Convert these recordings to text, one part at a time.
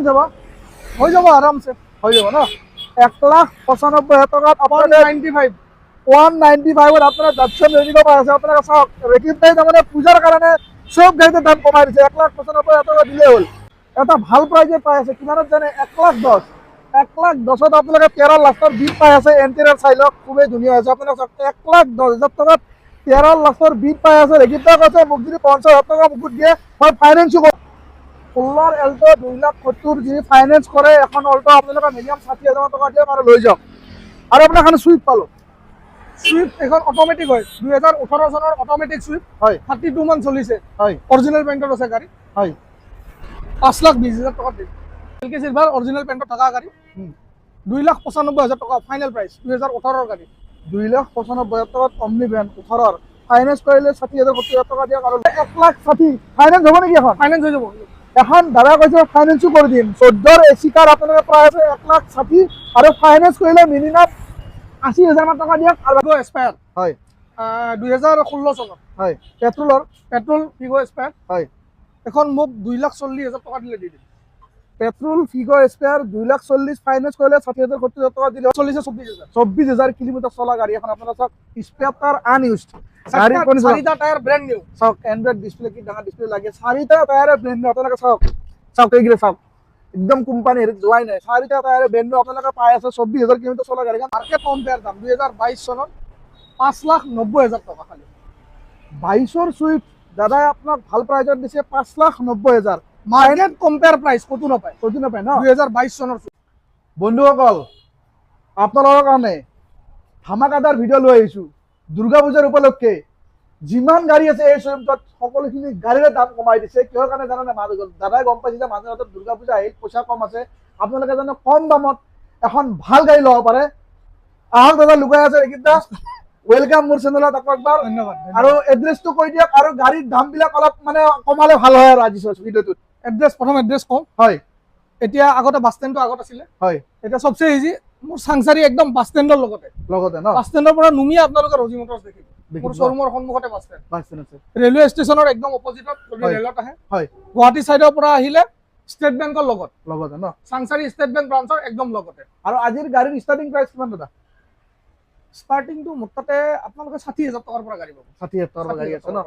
যাব হৈ যাব আৰামছে হৈ যাব ন 1,95,000 টকাত আপোনাৰ 195 আপোনাৰ যাচ্ছেন ৰেডি পাই আছে আপোনালোকে চাওক ৰেকিব গাড়ী তাৰমানে পূজাৰ কাৰণে চব গাড়ীতে দাম কমাই দিছে 1,95,000 টকা দিলে হ'ল এটা ভাল প্ৰাইজে পাই আছে কিমানত জানে 1,10,000 1,10,000 আপোনালোকে 13 লাখৰ বিট পাই আছে এণ্টেৰিয়ৰ চাই লওক খুবেই ধুনীয়া হৈছে আপোনালোকে 1,10,000 টকাত 13 লাখৰ বিট পাই আছে ৰেকিব গাড়ী কৈছে মোক যদি 50,000 টকা মুকুট দিয়ে মই ফাইনেন্সো কৰিম 16 এল্টো 2,70,000 যি ফাইনেন্স কৰে এখন অল্টো আপোনালোকে মিনিমাম 60,000 টকা দিয়ে আৰু লৈ যাওক আৰু আপোনাৰ এখন সুইফ্ট পালো সুইফ্ট এখন অটোমেটিক হয় 2018 চনৰ অটোমেটিক সুইফ্ট হয় 32 মান চলিছে হয় অৰিজিনাল পেইণ্টত আছে গাড়ী হয় 5,20,000 টকা দিম এলকে সিলভাৰ অৰিজিনাল পেইণ্টত থকা গাড়ী 2,95,000 টকা ফাইনেল প্ৰাইচ 2018 গাড়ী 2,95,000 টকাত অমনি ভেন 18 ফাইনেন্স কৰিলে 60,000 70,000 টকা দিয়া আৰু 1,60,000 ফাইনেন্স হ'ব নেকি এখন ফাইনেন্স হৈ যাব এখন দাদা কৈছে ফাইনেন্সো কৰি দিম 14 এসি কাৰ আপোনালোকে প্ৰায় আছে 1,60,000 আৰু ফাইনেন্স কৰিলে মিনিমাম 80,000 টকা দিয়ক আৰু এক্সপায়াৰ হয় 2016 চনত হয় পেট্ৰল ফিগো এক্সপায়াৰ হয় এখন মোক 2,40,000 টকা দিলে দি দিম পেট্ৰল ফিগো এক্সপায়াৰ 2,40,000 ফাইনেন্স কৰিলে 60,000 70,000 টকা দিলে 24,000 কিলোমিটাৰ চলা গাড়ী এখন আপোনাৰ চাওক স্পেয়াৰ টায়াৰ আনইউজড গাড়ী কোন চাৰিটা টায়াৰ ব্ৰ্যান্ড নিউ চাওক এন্ড্ৰইড ডিসপ্লে কি ডাঙৰ ডিসপ্লে লাগে চাৰিটা টায়াৰ ব্ৰ্যান্ড নিউ আপোনালোকে চাওক এইগিলা চাওক একদম কোম্পানী হেৰিত যোৱাই নাই চাৰিটা টায়াৰ ব্ৰ্যান্ড নিউ আপোনালোকে পাই আছে 24,000 কিলোমিটাৰ চলা গাড়ী মাৰ্কেট কম্পেয়াৰ দাম 2022 চনত 5,90,000 টকা খালি 22ৰ সুইফ্ট দাদাই আপোনাক ভাল প্ৰাইজত দিছে 5,90,000 মাৰ্কেট কম্পেয়াৰ প্ৰাইস কত না পায় না 2022 চনৰ বন্ধুসকল আপোনালোকৰ কাৰণে ধামাকাদাৰ ভিডিঅ' লৈ আহিছো দুৰ্গা পূজাৰ উপলক্ষে যিমান গাড়ী আছে এই শোৰুমত সকলোখিনি গাড়ীৰ দাম কমাই দিছে কিহৰ কাৰণে জানেনে দাদাই গম পাইছে যে মানুহৰ হাতত দুৰ্গা পূজা আহিল পইচা কম আছে আপোনালোকে জানো কম দামত এখন ভাল গাড়ী ল'ব পাৰে আহক দাদা লুকাই আছে এইকেইটা ওয়েলকাম মোৰ চেনেলত একবাৰ ধন্যবাদ আৰু এড্ৰেছটো কৈ দিয়ক আৰু গাড়ীৰ দামবিলাক অলপ মানে কমালে ভাল হয় আৰু আজি ভিডিঅ'টোত এড্ৰেছ প্ৰথম এড্ৰেছ কম হয় এতিয়া আগতে বাস ষ্টেণ্ডটো আগত আছিলে হয় এটা সবচে ইজি মোৰ সাংসাৰী একদম বাস ষ্টেণ্ডৰ লগতে ন বাস ষ্টেণ্ডৰ পৰা নুমিয়া আপোনালোকে ৰজি মটৰ্ছ দেখিব মোৰ শ্বৰুমৰ সন্মুখতে বাস ষ্টেণ্ড আছে ৰেলৱে ষ্টেচনৰ একদম অপজিটত যদি ৰেলত আহে হয় গুৱাহাটী সাইডৰ পৰা আহিলে ষ্টেট বেংকৰ লগতে ন সাংসাৰী ষ্টেট বেংক ব্ৰাঞ্চৰ একদম লগতে আৰু আজিৰ গাড়ীৰ ষ্টাৰ্টিং প্ৰাইচ কিমান দাদা স্টাৰ্টিংটো মুঠতে আপোনালোকে 60,000 টকাৰ পৰা গাড়ী পাব 60,000 টকাৰ গাড়ী আছে ন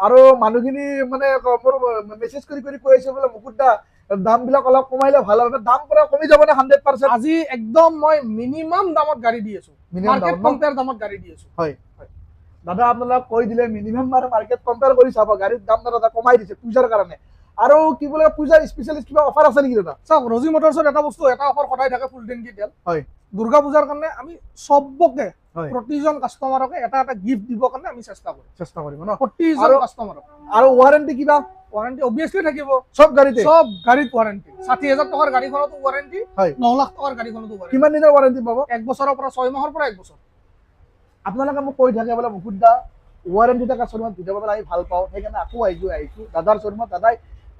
আৰু মানুহখিনি মানে মোৰ মেছেজ কৰি কৈ আছে বোলে মুকুটদা দামবিলাক অলপ কমাইলে ভাল হ'ব দাম পুৰা কমি যাব না 100% আজি একদম মই মিনিমাম দামত গাড়ী দি আছো মাৰ্কেট কম্পেয়াৰ দামত গাড়ী দি আছো হয় দাদা আপোনালোক কৈ দিলে মিনিমাম আৰু মাৰ্কেট কম্পেয়াৰ কৰি চাব গাড়ীৰ দাম দাদা কমাই দিছে পূজাৰ কাৰণে আৰু কি বোলে পূজাৰ স্পেশালিষ্ট কিবা অফাৰ আছে নেকি দাদা চাওক ৰজি মটৰ্ছৰ এটা বস্তু এটা অফাৰ সদায় থাকে ফুল টেংকি তেল হয় দুৰ্গা পূজাৰ কাৰণে আমি সবকে প্ৰতিজন কাস্টমাৰকে এটা গিফট দিব কাৰণে আমি চেষ্টা কৰিম ন প্ৰতিজন কাস্টমাৰক আৰু ওয়াৰেন্টি কিবা ওয়াৰেন্টি অবভিয়াসলি থাকিব সব গাড়ীত ওয়াৰেন্টি 60,000 টকাৰ গাড়ীখনতো ওয়াৰেন্টি 9 লাখ টকাৰ গাড়ীখনতো ওয়াৰেন্টি কিমান দিনৰ ওয়াৰেন্টি পাব 1 বছৰৰ পৰা 6 মাহৰ পৰা 1 বছৰ আপোনালোকে মোক কৈ থাকে বোলে মুকুটদা ওয়াৰেন্টি থকা শ্বৰুমত ভিডিঅ' বনাই আমি ভাল পাওঁ সেইকাৰণে আকৌ আহিছো দাদাৰ শ্বৰুমত দাদাই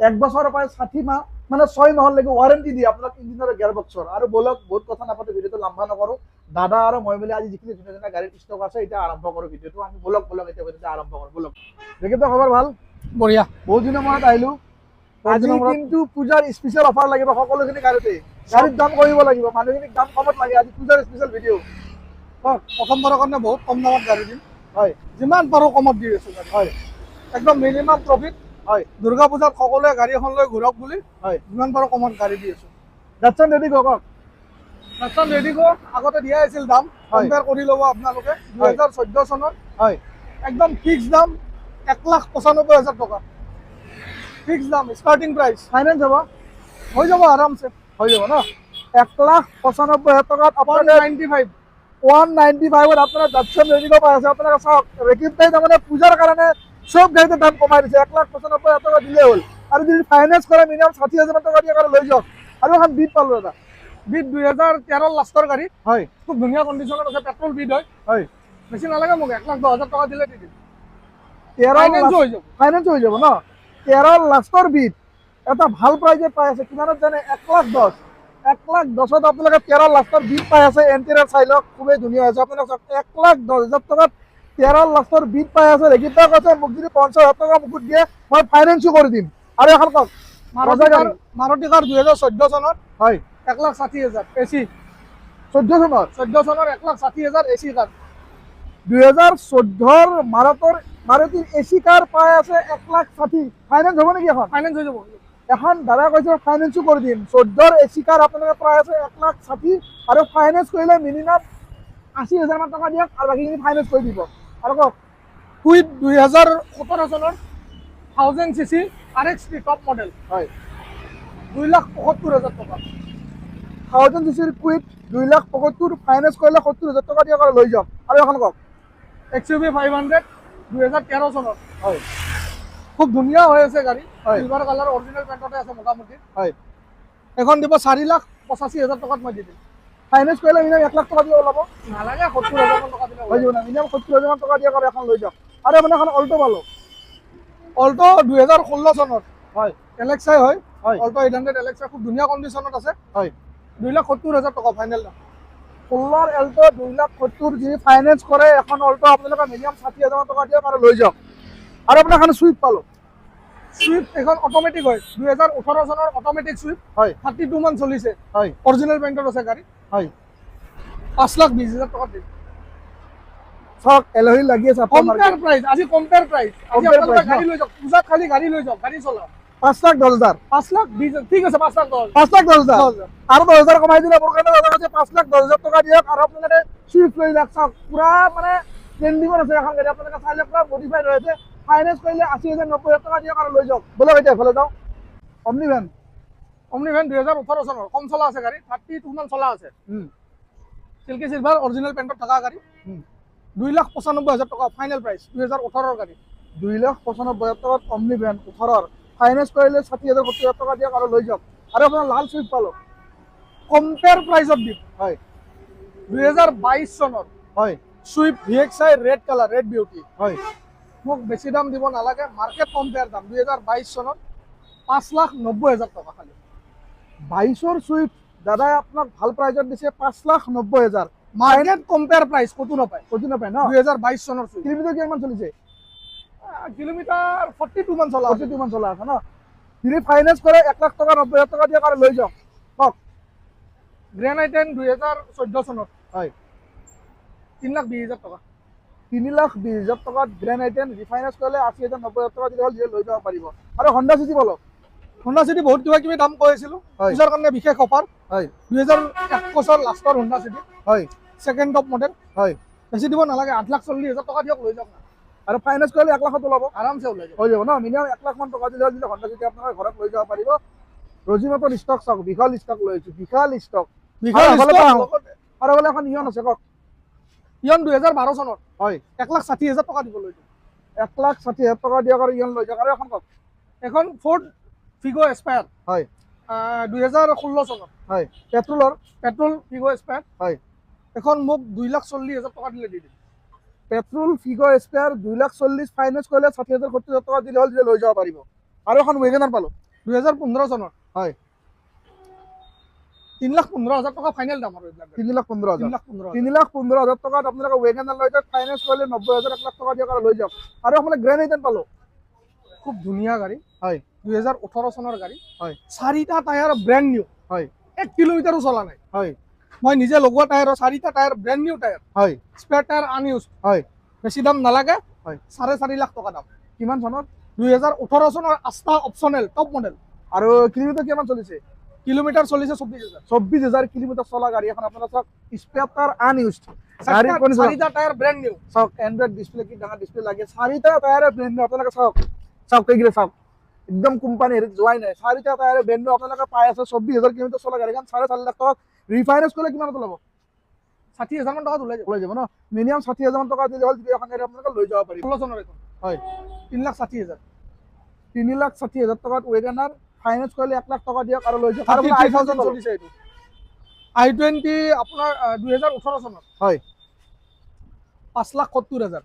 1 বছৰৰ পৰা 60 মাহ মানে 6 মাহলৈকে ওয়াৰেন্টি দিয়ে আপোনাক ইঞ্জিনৰ গিয়াৰ বক্সৰ আৰু বলক বহুত কথা নাপাতো ভিডিঅ'টো লম্বা নকৰো দাদা আৰু মই মিলি আজি যিখিনি ধুনীয়া গাড়ীৰ ষ্টক আছে এটা আৰম্ভ কৰো ভিডিঅ'টো আমি বলক এতিয়া আৰম্ভ কৰো বলক দেখেতো খবৰ ভাল বঢ়িয়া বহুত দিনৰ মূৰত আহিলো আজি কিন্তু পূজাৰ স্পেশাল অফাৰ লাগিব সকলোখিনি গাড়ীতে গাড়ীৰ দাম কমিব লাগিব মানুহখিনিক দাম কমত লাগে আজি পূজাৰ স্পেশাল ভিডিঅ' প্ৰথমবাৰৰ কাৰণে বহুত কম দামত গাড়ী দিম হয় যিমান পাৰো কমত দি আছো হয় একদম মিনিমাম প্ৰফিট হয় দুৰ্গা পূজাত সকলোৱে গাড়ী এখন লৈ ঘূৰক বুলি হয় যিমান পাৰো কমত গাড়ী দি আছো যাচ্ছেন ৰেডি কওক আগতে দিয়া আছিল দাম কম্পেয়াৰ কৰি ল'ব আপোনালোকে 2014 চনত হয় একদম ফিক্স দাম 1,95,000 টকা ফিক্স দাম স্টার্টিং প্রাইস ফাইনেন্স হ'ব হৈ যাব আৰামছে হৈ যাব ন 1,95,000 টকাত আপোনাৰ 195 আপোনাৰ যাচ্ছেন ৰেডি পাই আছে আপোনালোকে চাওক ৰেকিব গাড়ী তাৰমানে পূজাৰ কাৰণে সব গাড়ীতে দাম কমাই দিছে 1,95,000 টকা দিলে হ'ল আৰু যদি ফাইনেন্স কৰে মিনিমাম 60,000 টকা দিয়ে লৈ যাওক আৰু এখন বিট পালো দাদা বিট 2013 লাষ্টৰ গাড়ী হয় খুব ধুনীয়া কণ্ডিশ্যনত আছে পেট্ৰল বিট হয় বেছি নালাগে মোক 1,10,000 টকা দিলে দি দিম ফাইনেন্স হৈ যাব ন 13 লাষ্টৰ বিট এটা ভাল প্ৰাইজে পাই আছে কিমানত জানে 1,10,000 আপোনালোকে 13 লাষ্টৰ বিট পাই আছে এণ্টেৰিয়ৰ চাই লওক খুবেই ধুনীয়া হৈছে আপোনালোকে 1,10,000 টকাত 13 লাষ্টৰ বিট পাই আছে ৰেকিব কৈছে মোক যদি 50,000 টকা মুকুট দিয়ে মই ফাইনেন্সো কৰি দিম আৰু এখন কওক মাৰুতি কাৰ 2014 চনত হয় 1,60,000 এচি 14 চনৰ 1,60,000 এচি কাৰ 2014 মাৰুতিৰ এচি কাৰ পাই আছে 1,60,000 ফাইনেন্স হ'ব নেকি এখন ফাইনেন্স হৈ যাব এখন দাদা কৈছে ফাইনেন্সো কৰি দিম 14 এচি কাৰ আপোনালোকে পাই আছে 1,60,000 আৰু ফাইনেন্স কৰিলে মিনিমাম 80,000 মান টকা দিয়ক আৰু বাকীখিনি ফাইনেন্স কৰি দিব আৰু কওক কুইট 2017 চনৰ 1000 cc RX-3 টপ মডেল হয় 2,75,000 টকা 1000 cc কুইট 2,75,000 ফাইনেন্স কৰিলে 70,000 টকা দিয়ক আৰু লৈ যাওক আৰু এখন কওক XUV 500 2013 চনৰ হয় খুব ধুনীয়া হৈ আছে গাড়ী সিলভাৰ কালাৰ অৰিজিনেল পেণ্টতে আছে মোটামুটি হয় এখন দিব 4,85,000 টকাত মই দি দিম ফাইনেন্স কৰিলে মিনিমাম 1 লাখ টকা দিব ওলাব নালাগে 70,000 টকা দিলে হৈ যাব না মিনিমাম 70,000 টকা দিয়ক আৰু এখন লৈ যাওক আৰু মানে এখন অল্টো পালো অল্টো 2016 চনত হয় এলেক্সাই হয় অল্টো 800 এলেক্সা খুব ধুনীয়া কণ্ডিশ্যনত আছে হয় 2,70,000 টকা ফাইনেল দাম 16 এল্টো 2,70,000 যি ফাইনেন্স কৰে এখন অল্টো আপোনালোকে মিনিমাম 60,000 টকা দিয়ক আৰু লৈ যাওক আৰু আপোনাৰ এখন সুইফ্ট পালো সুইফ্ট এখন অটোমেটিক হয় 2018 চনৰ অটোমেটিক সুইফ্ট হয় 32 মান চলিছে হয় অৰিজিনেল পেণ্টত আছে গাড়ী হয় 5,20,000 টকা দিম সক এলহি লাগি আছে কম্পেয়াৰ প্ৰাইস আজি কম্পেয়াৰ প্ৰাইস আজি আপোনালোকে গাড়ী লৈ যাওক পূজাত খালি গাড়ী লৈ যাওক গাড়ী চলাও 5,10,000 5,20,000 ঠিক আছে 5,10,000 আৰু 10,000 কমাই দিলে মোৰ কাৰণে দাদা আছে 5,10,000 টকা দিয়ক আৰু আপোনালোকে সুইফ্ট লৈ যাওক সক পুৰা মানে ট্ৰেন্ডিংত আছে এখন গাড়ী আপোনালোকে চাইলে পুৰা মডিফাইড হৈ আছে ফাইনেন্স কৰিলে 80,000 90,000 টকা দিয়ক আৰু লৈ যাওক বলক এতিয়া এফালে যাওঁ অমনি ভ্যান 2018 চনৰ কম চলা আছে গাড়ী 32 মান চলা আছে সিল্কি সিলভাৰ অৰিজিনেল পেণ্টত থকা গাড়ী 2,95,000 টকা ফাইনেল প্ৰাইস 2018 গাড়ী 2,95,000 টকাত অমনি ভ্যান 18 ফাইনেন্স কৰিলে 60,000 70,000 টকা দিয়ক আৰু লৈ যাওক আৰু আপোনাৰ লাল সুইফ্ট পালো কম্পেয়াৰ প্ৰাইসত দিম হয় 2022 চনৰ হয় Swift VXI red colour red beauty হয় মোক বেছি দাম দিব নালাগে মাৰ্কেট কম্পেয়াৰ দাম 2022 চনত 5,90,000 টকা খালি 22ৰ সুইফ্ট দাদা আপোনাক ভাল প্ৰাইজত দিছে 5,90,000 মাৰ্কেট কম্পেয়াৰ প্ৰাইস কত নাপায় না 2022 চনৰ কিলোমিটাৰ কিমান চলিছে কিলোমিটাৰ 42 মান চলা আছে না যদি ফাইনেন্স কৰে 1 লাখ টকা 90,000 টকা দিয়ে আৰু লৈ যাওক কওক গ্ৰেণ্ড আইটেন 2014 চনত হয় 3,20,000 টকা 3,20,000 টকাত গ্ৰেণ্ড আইটেন ৰিফাইনেন্স কৰিলে 80,000 90,000 টকা দিলে লৈ যাব পাৰিব আৰু হন্ডা সিটি বলক হন্ডা সিটি বহুত কিবা কিবি দাম কৈছিলো পূজাৰ কাৰণে বিশেষ অফাৰ হয় 2021 লাষ্টৰ হন্ডা সিটি হয় সেকেন্ড টপ মডেল হয় বেছি দিব নালাগে 8,40,000 টকা দিয়ক লৈ যাওক না আৰু ফাইনেন্স কৰিলে 1 লাখত ওলাব আৰামছে ওলাই যাব হৈ যাব না মিনিমাম 1 লাখ মান টকা দিলে হন্ডা সিটি আপোনাৰ ঘৰত লৈ যাব পাৰিব ৰজিমাতৰ ষ্টক চাওক বিশাল ষ্টক লৈ আহিছো বিশাল ষ্টক আৰু বলে এখন ইয়ন আছে কওক ইয়ন 2012 চনত হয় 1,60,000 টকা দিব লৈ যাওক 1,60,000 টকা দিয়ক আৰু ইয়ন লৈ যাওক আৰু এখন কওক এখন ফোর্ড ফিগো এসপায়ার হয় 2016 চনত হয় পেট্রোল ফিগো এসপায়ার হয় এখন মোক 2,40,000 টকা দিলে দি দিম পেট্রোল ফিগো এসপায়ার 2,40,000 ফাইনেন্স কৰিলে 60,000 70,000 টকা দিলে হল লৈ যাব পাৰিব আৰু এখন ওয়েগনাৰ পালো 2015 চনত হয় 3,15,000 টকা ফাইনেল দাম আৰু 3,15,000 টকাত আপোনালোকে ওয়েগনাৰ লৈ যাওক ফাইনেন্স কৰিলে 90,000 1 লাখ টকা দিয়ক আৰু লৈ যাওক আৰু আপোনালোকে গ্ৰেণ্ড আইটেন পালো খুব ধুনীয়া গাড়ী হয় 2018 চনৰ গাড়ী হয় 4টা টায়াৰ ব্ৰ্যান্ড নিউ হয় 1 কিলোমিটাৰো চলা নাই হয় মই নিজে লগোৱা টায়াৰ 4টা টায়াৰ ব্ৰ্যান্ড নিউ টায়াৰ হয় স্পেয়াৰ টায়াৰ আনইউজ হয় বেছি দাম নালাগে হয় 4.5 লাখ টকা দাম কিমান চনত 2018 চনৰ আস্থা অপচনেল টপ মডেল আৰু কিলোমিটাৰ কিমান চলিছে কিলোমিটাৰ চলিছে 24,000 কিলোমিটাৰ চলা গাড়ী এখন আপোনাৰ চাওক স্পেয়াৰ টায়াৰ আনইউজ গাড়ী কোন 4টা টায়াৰ ব্ৰ্যান্ড নিউ চাওক এন্ড্ৰইড ডিসপ্লে কি ডাঙৰ ডিসপ্লে লাগে 4টা টায়াৰ ব্ৰ্যান্ড নিউ আপোনালোকে চাওক কেইগিৰে চাওক একদম কোম্পানী হেৰিত যোৱাই নাই 4টা টায়াৰ ব্ৰ্যান্ড নিউ আপোনালোকে পাই আছে 24,000 কিলোমিটাৰ চলা গাড়ীখন 4.5 লাখ টকা ৰিফাইনেন্স কৰিলে কিমান ওলাব 60,000 মান টকা ওলাই যাব ন মিনিমাম 60,000 মান টকা দিলে হল যদি এখন গাড়ী আপোনালোকে লৈ যাব পাৰিব 16 চনৰ এখন হয় 3,60,000 টকাত ওয়েগনাৰ ফাইনেন্স কৰিলে 1 লাখ টকা দিয়ক আৰু লৈ যাওক আৰু i20 চলিছে এইটো i20 আপোনাৰ 2018 চনত হয় 5,70,000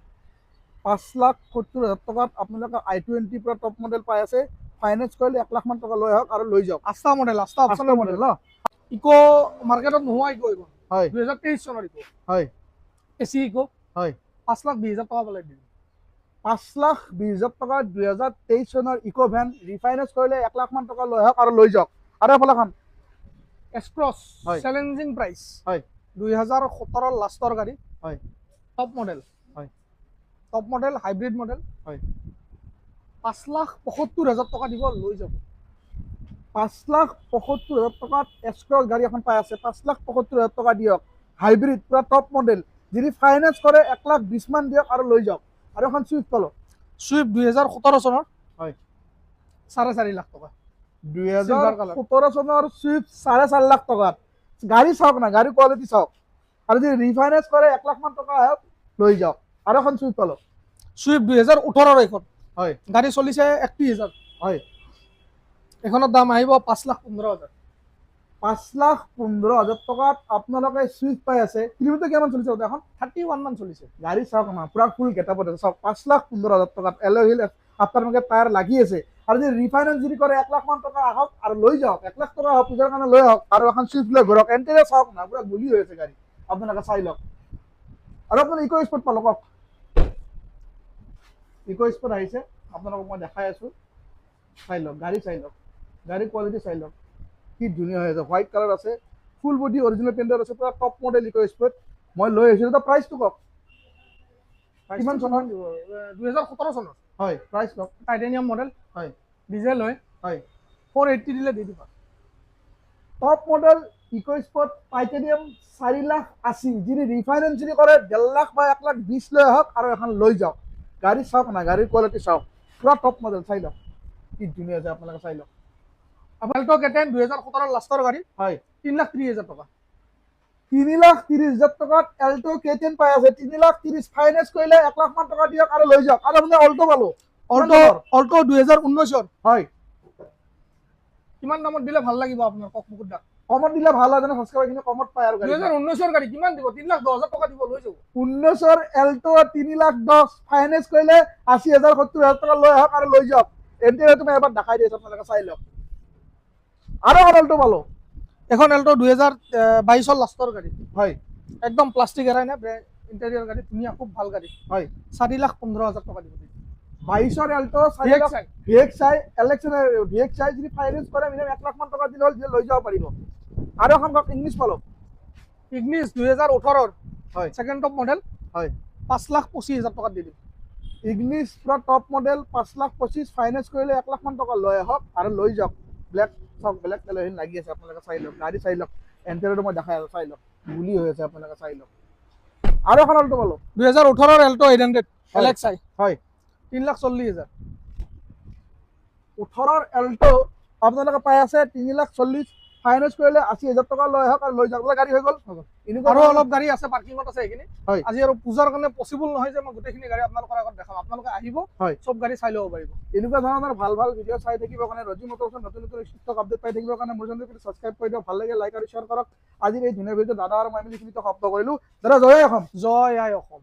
5,70,000 টকাত আপোনালোকে i20 পৰা টপ মডেল পাই আছে ফাইনেন্স কৰিলে 1 লাখ মান টকা লৈ আহক আৰু লৈ যাওক আস্থা অপচনেল মডেল ন ইকো মাৰ্কেটত নোহোৱা ইকো এইখন হয় 2023 চনৰ ইকো হয় এসি ইকো হয় 5,20,000 টকা পালে দিম 5,20,000 টকা 2023 চনৰ ইকো ভেন ৰিফাইনেন্স কৰিলে 1 লাখ মান টকা লৈ আহক আৰু লৈ যাওক। আৰু এফালে এখন এক্সপ্ৰছ হয়। চেলেঞ্জিং প্ৰাইচ হয় 2017 লাষ্টৰ গাড়ী, হয় টপ মডেল, হয় টপ মডেল হাইব্ৰিড মডেল, হয় 5,75,000 টকা দিব লৈ যাব। 5,75,000 টকাত এক্সপ্ৰছ গাড়ী এখন পাই আছে। 5,75,000 টকা দিয়ক, হাইব্ৰিড পুৰা টপ মডেল, যদি ফাইনেন্স কৰে 1,20,000 মান দিয়ক আৰু লৈ যাওক। আৰু এখন চুইফ্ট পালো, চুইফ্ট 2017 চনৰ হয় 4.5 লাখ টকা, 2017 চনৰ চুইফ্ট 4.5 লাখ টকাত। গাড়ী চাওক না, গাড়ী কোৱালিটি চাওক। আৰু যদি ৰিফাইনেন্স কৰে 1 লাখ মান টকা আহক, লৈ যাওক। আৰু এখন চুইফ্ট পালো, চুইফ্ট 2018 এইখন হয় গাড়ী চলিছে 31,000, হয় এখনৰ দাম আহিব 5,15,000। 5,15,000 টকাত আপোনালোকে চুইফ্ট পাই আছে। কিলোমিটাৰ কিমান চলিছে এখন? 31 মান চলিছে। গাড়ী চাওক না, পুৰা ফুল গেটাপত আছে চাওক। 5,15,000 টকাত এলয় হুইল আপোনালোকে টায়াৰ লাগি আছে। আৰু যদি ৰিফাইনেন্স যদি কৰে 1 লাখ মান টকা আহক আৰু লৈ যাওক। 1 লাখ টকা আহক, পূজাৰ কাৰণে লৈ আহক আৰু এখন চুইফ্ট লৈ ঘৰক। এণ্টেৰিয়ৰ চাওক না, পুৰা গুলি হৈ আছে গাড়ী, আপোনালোকে চাই লওক। আৰু আপোনাৰ ইকো স্পৰ্ট পালো, কওক। ইকো স্পৰ্ট আহিছে, আপোনালোকক মই দেখাই আছো, চাই লওক। গাড়ী চাই লওক, গাড়ী কোৱালিটি চাই লওক, কি ধুনীয়া হৈ আছে। হোৱাইট কালাৰ আছে, ফুল বডি অৰিজিনেল পেইণ্টাৰ আছে, পুৰা টপ মডেল ইকো স্পৰ্ট। মই লৈ আহিছিলোঁ। তাৰ প্ৰাইচটো কওক, কিমান চনৰ? 2017 চনৰ হয়, প্ৰাইচ কওক। টাইটেনিয়াম মডেল, হয় ডিজেল হয়, হয় 480 দিলে দি দিবা। Top model EcoSport Titanium 4,80,000। যদি ৰিফাইনেন্স যদি কৰে 1.5 লাখ বা 1,20,000 লৈ আহক আৰু এখন লৈ যাওক। গাড়ী চাওক না, গাড়ীৰ কোৱালিটি চাওক, পুৰা টপ মডেল, চাই লওক কি ধুনীয়া আছে, আপোনালোকে চাই লওক। এল্টো কেটেন 2017 লাষ্টৰ গাড়ী, হয় 3,30,000 টকা। 3,30,000 টকাত এল্টো কেটেন পাই আছে। 3,30,000 ফাইনেন্স কৰিলে 1 লাখ মান টকা দিয়ক আৰু লৈ যাওক। আৰু আপুনি অল্টো পালো, অল্টো 2019 হয়। কিমান দামত দিলে ভাল লাগিব আপোনাৰ, কওক মুকুট দা? কমত দিলে ভাল হয়, যেনে সাবস্ক্ৰাইবাৰখিনি কমত পায় আৰু গাড়ী। 2019 গাড়ী কিমান দিব? 3,10,000 টকা দিব, লৈ যাব। 19 এল্টো 3,10,000 ফাইনেন্স কৰিলে 80,000 70,000 টকা লৈ আহক আৰু লৈ যাওক। এণ্টেৰিয়ৰ তুমি এবাৰ দেখাই দিছো, আপোনালোকে চাই লওক। আৰু এখন এল্টো পালো, এখন এল্টো 2022 লাষ্টৰ গাড়ী, হয় একদম প্লাষ্টিক এৰাই নাই, ইণ্টেৰিয়ৰ গাড়ী ধুনীয়া, খুব ভাল গাড়ী, হয় 4,15,000 টকা দিব। 22 এল্টো 4 লাখ VXI VXI যদি ফাইনেন্স কৰে মিনিমাম 1 লাখ মান টকা দিলে হ'ল, লৈ যাব পাৰিব। আৰু এখন কওক, ইংলিছ পালো, ইগনিছ 2018 হয় সেকেন্ড টপ মডেল, হয় 5,25,000 টকা দি দিম। ইগনিছ পুৰা টপ মডেল 5,25,000 ফাইনেন্স কৰিলে 1 লাখ মান টকা লৈ আহক আৰু লৈ যাওক। ব্লেক চাওক, ব্লেক কালাৰ লাগি আছে, আপোনালোকে চাই লওক। গাড়ী চাই লওক, এণ্টেৰিয়ৰটো মই দেখাই আছো, চাই লওক, গুলি হৈ আছে, আপোনালোকে চাই লওক। আৰু এখন এল্টো পালো, 2018 এল্টো 800 LXI, হয় 3,40,000। 18 এল্টো আপোনালোকে পাই আছে 3,40,000 ফাইনেন্স কৰিলে 80,000 টকা লৈ আহক আৰু লৈ যাওক। গাড়ী হৈ গ'ল। আৰু অলপ গাড়ী আছে, পাৰ্কিঙত আছে এইখিনি। হয় আজি আৰু পূজাৰ কাৰণে পচিবল নহয় যে মই গোটেইখিনি গাড়ী আপোনালোকৰ আগত দেখাম। আপোনালোকে আহিব, হয় চব গাড়ী চাই ল'ব পাৰিব। এনেকুৱা ধৰণৰ ভাল ভাল ভিডিঅ' চাই থাকিবৰ কাৰণে, ৰজি মটৰ্ছৰ নতুন নতুন ষ্টক আপডেট পাই থাকিবৰ কাৰণে মোৰ চেনেলটো ছাবস্ক্ৰাইব কৰি দিয়ক। ভাল লাগে লাইক আৰু শ্বেয়াৰ কৰক। আজিৰ এই ধুনীয়া ভিডিঅ'টো দাদা আৰু মই মিলি শব্দ কৰিলোঁ। দাদা জয় অসম। জয় আই অসম।